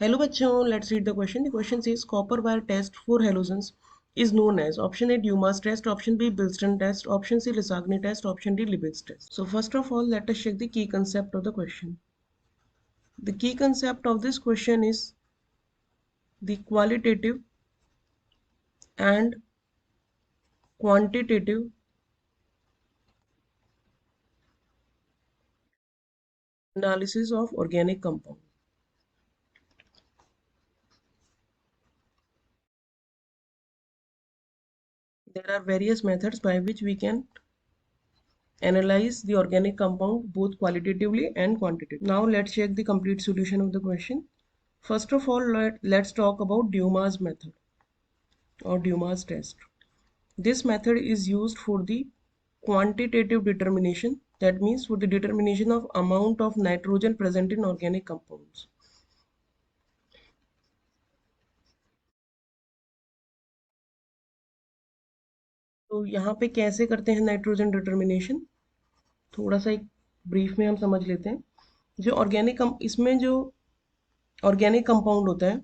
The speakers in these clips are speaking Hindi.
Hello बच्चों, let's read the question. The question says copper wire test for halogens is known as option A Dumas test, option B Bilston test, option C Lissagni test, option D Liebig's test. So first of all, let us check the key concept of the question. The key concept of this question is the qualitative and quantitative analysis of organic compound. There are various methods by which we can analyze the organic compound both qualitatively and quantitatively. Now let's check the complete solution of the question. First of all, let's talk about Dumas method or Dumas test. This method is used for the quantitative determination, that means for the determination of amount of nitrogen present in organic compounds. तो यहाँ पे कैसे करते हैं नाइट्रोजन डिटर्मिनेशन, थोड़ा सा एक ब्रीफ में हम समझ लेते हैं। जो इसमें जो ऑर्गेनिक कंपाउंड होता है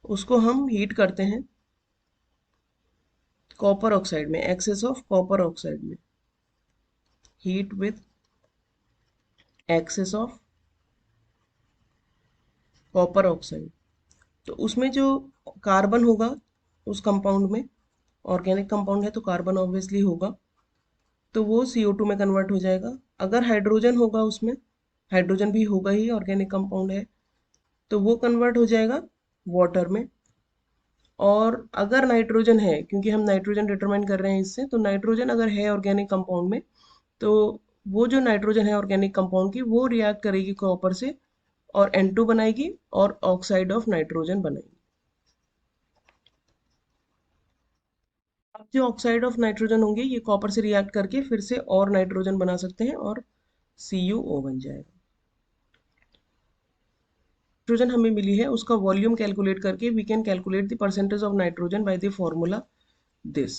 उसको हम हीट करते हैं कॉपर ऑक्साइड में, एक्सेस ऑफ कॉपर ऑक्साइड में, heat with access of copper oxide. तो उसमें जो कार्बन होगा उस कंपाउंड में, ऑर्गेनिक कंपाउंड है तो कार्बन ऑब्वियसली होगा, तो वो CO2 में कन्वर्ट हो जाएगा। अगर हाइड्रोजन होगा उसमें, हाइड्रोजन भी होगा ही, ऑर्गेनिक कंपाउंड है, तो वो कन्वर्ट हो जाएगा वाटर में। और अगर नाइट्रोजन है, क्योंकि हम नाइट्रोजन डिटरमाइन कर रहे हैं इससे, तो नाइट्रोजन अगर है ऑर्गेनिक कंपाउंड में, तो वो जो नाइट्रोजन है ऑर्गेनिक कंपाउंड की, वो रिएक्ट करेगी कॉपर से और N2 बनाएगी और ऑक्साइड ऑफ नाइट्रोजन बनाएगी। अब जो ऑक्साइड ऑफ नाइट्रोजन होंगे ये कॉपर से रिएक्ट करके फिर से और नाइट्रोजन बना सकते हैं और CuO बन जाएगा। नाइट्रोजन हमें मिली है उसका वॉल्यूम कैलकुलेट करके we can calculate the percentage of nitrogen by the formula this.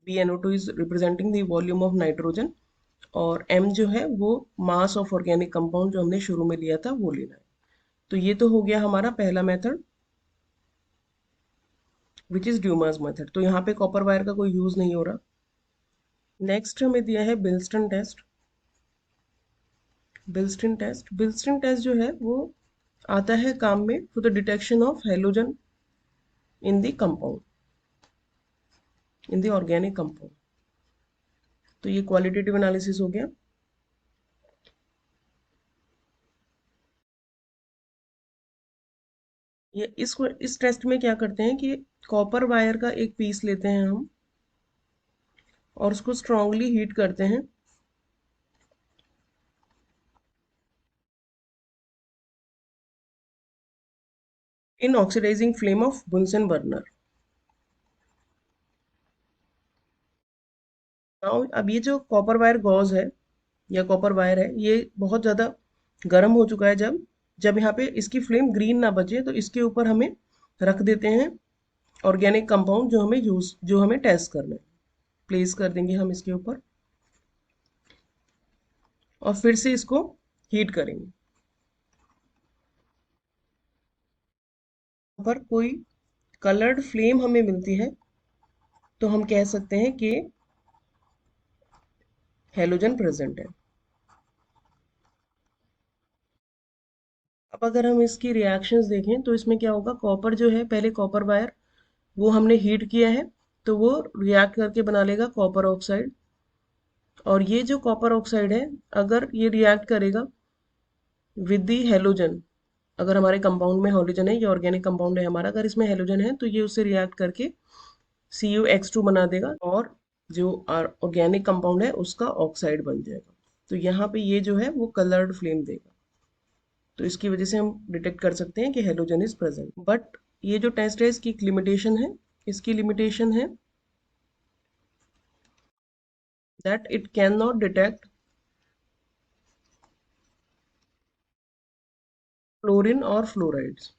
BnO2 is representing the volume of nitrogen और M जो है वो मास ऑफ ऑर्गेनिक कंपाउंड जो हमने शुरू में लिया था वो लेना है। तो ये तो हो गया हमारा पहला method which is Dumas method. तो यहाँ पे कॉपर वायर का कोई यूज नहीं हो रहा। नेक्स्ट हमें दिया है बिल्स्टन टेस्ट। बिल्स्टन टेस्ट जो है वो आता है काम में for the detection of halogen in the compound, in the organic compound. तो ये क्वालिटेटिव एनालिसिस हो गया। ये इस टेस्ट में क्या करते हैं कि कॉपर वायर का एक पीस लेते हैं हम और उसको स्ट्रांगली हीट करते हैं इन ऑक्सीडाइजिंग फ्लेम ऑफ बुनसन बर्नर। अब ये जो कॉपर वायर गॉज है या कॉपर वायर है ये बहुत ज़्यादा गर्म हो चुका है। जब जब यहाँ पे इसकी फ्लेम ग्रीन ना बचे तो इसके ऊपर हमें रख देते हैं ऑर्गेनिक कंपाउंड जो हमें टेस्ट करना है, प्लेस कर देंगे हम इसके ऊपर और फिर से इसको हीट करेंगे। पर कोई कलर्ड फ्लेम हमें मिलती है तो हम कह सकते हैं कि हेलोजन प्रेजेंट है। अब अगर हम इसकी रिएक्शंस देखें तो इसमें क्या होगा, कॉपर जो है, पहले कॉपर वायर वो हमने हीट किया है तो वो रिएक्ट करके बना लेगा कॉपर ऑक्साइड। और ये जो कॉपर ऑक्साइड है अगर ये रिएक्ट करेगा विद दी हेलोजन, अगर हमारे कंपाउंड में हेलोजन है, ये ऑर्गेनिक कंपाउंड है हमारा, अगर इसमें हेलोजन है तो ये उससे रिएक्ट करके CuX2 बना देगा और जो ऑर्गेनिक कंपाउंड है उसका ऑक्साइड बन जाएगा। तो यहाँ पे ये जो है वो कलर्ड फ्लेम देगा। तो इसकी वजह से हम डिटेक्ट कर सकते हैं कि हेलोजन इज प्रेजेंट। बट ये जो टेस्ट है इसकी एक लिमिटेशन है। इसकी लिमिटेशन है that it cannot detect fluorine और फ्लोराइड्स।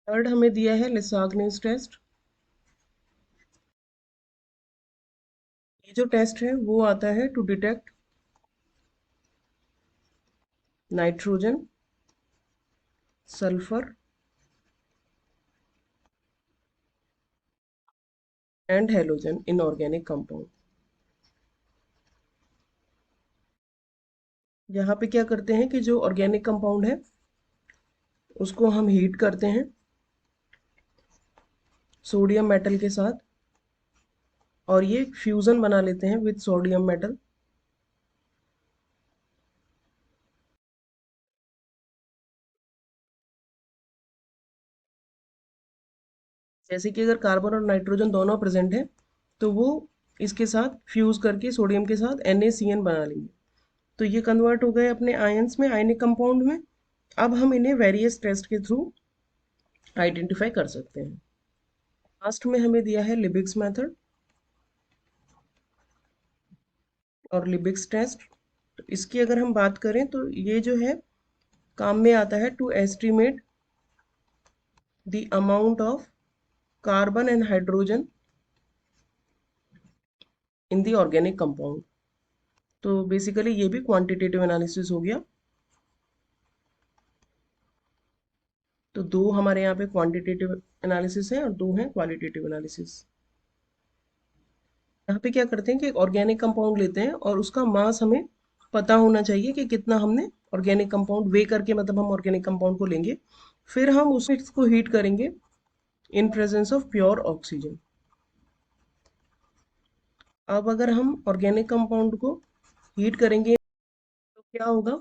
थर्ड हमें दिया है लिसाग्नेस टेस्ट। ये जो टेस्ट है वो आता है to detect nitrogen, sulphur and halogen in organic compound. यहाँ पे क्या करते हैं कि जो ऑर्गेनिक कंपाउंड है उसको हम हीट करते हैं सोडियम मेटल के साथ, और ये फ्यूजन बना लेते हैं विद सोडियम मेटल। जैसे कि अगर कार्बन और नाइट्रोजन दोनों प्रेजेंट है तो वो इसके साथ फ्यूज करके सोडियम के साथ NaCN बना लेंगे। तो ये कन्वर्ट हो गए अपने आयंस में, आयनिक कंपाउंड में। अब हम इन्हें वेरियस टेस्ट के थ्रू आइडेंटिफाई कर सकते हैं। लास्ट में हमें दिया है लिबिग्स मेथड और लिबिग्स टेस्ट। तो इसकी अगर हम बात करें तो ये जो है काम में आता है to estimate the amount of carbon and hydrogen in the organic compound. तो बेसिकली ये भी क्वांटिटेटिव एनालिसिस हो गया। तो दो हमारे यहाँ पे क्वांटिटेटिव एनालिसिस है और दो हैं क्वालिटेटिव एनालिसिस। यहाँ पे क्या करते हैं कि एक ऑर्गेनिक कंपाउंड लेते हैं और उसका मास हमें पता होना चाहिए कि कितना हमने ऑर्गेनिक कंपाउंड वे करके, मतलब हम ऑर्गेनिक कंपाउंड को लेंगे, फिर हम उसको हीट करेंगे in presence of pure oxygen. अब अगर हम ऑर्गेनिक कंपाउंड को हीट करेंगे तो क्या होगा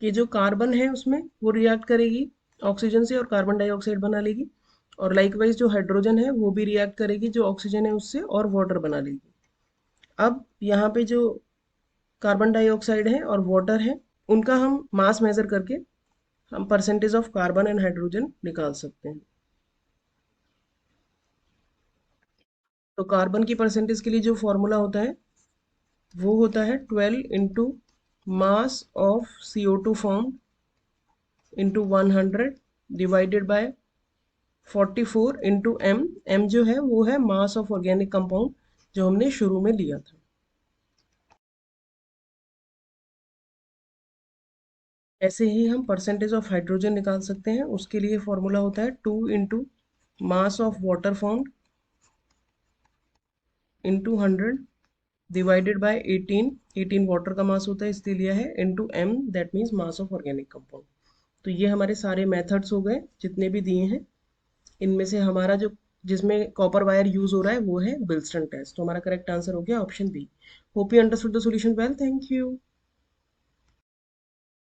कि जो कार्बन है उसमें वो रिएक्ट करेगी ऑक्सीजन से और कार्बन डाइऑक्साइड बना लेगी, और लाइकवाइज जो हाइड्रोजन है वो भी रिएक्ट करेगी जो ऑक्सीजन है उससे और वाटर बना लेगी। अब यहाँ पे जो कार्बन डाइऑक्साइड है और वाटर है उनका हम मास मेजर करके हम percentage of carbon and hydrogen निकाल सकते हैं। तो कार्बन की परसेंटेज के लिए जो फॉर्मूला होता है वो होता है 12 into mass of CO2 form into 100 divided by 44 into M. M जो है वो है मास ऑफ ऑर्गेनिक कंपाउंड जो हमने शुरू में लिया था। ऐसे ही हम परसेंटेज ऑफ हाइड्रोजन निकाल सकते हैं। उसके लिए फॉर्मूला होता है 2 into mass of water form into 100 divided by 18। 18 water का मास होता है इसलिए लिया है, into M, that means mass of organic compound. तो ये हमारे सारे मेथड्स हो गए जितने भी दिए हैं। इनमें से हमारा जो जिसमें कॉपर वायर यूज हो रहा है वो है बिल्स्टन टेस्ट। तो हमारा करेक्ट आंसर हो गया option B. Hope you understood the solution well. Thank you.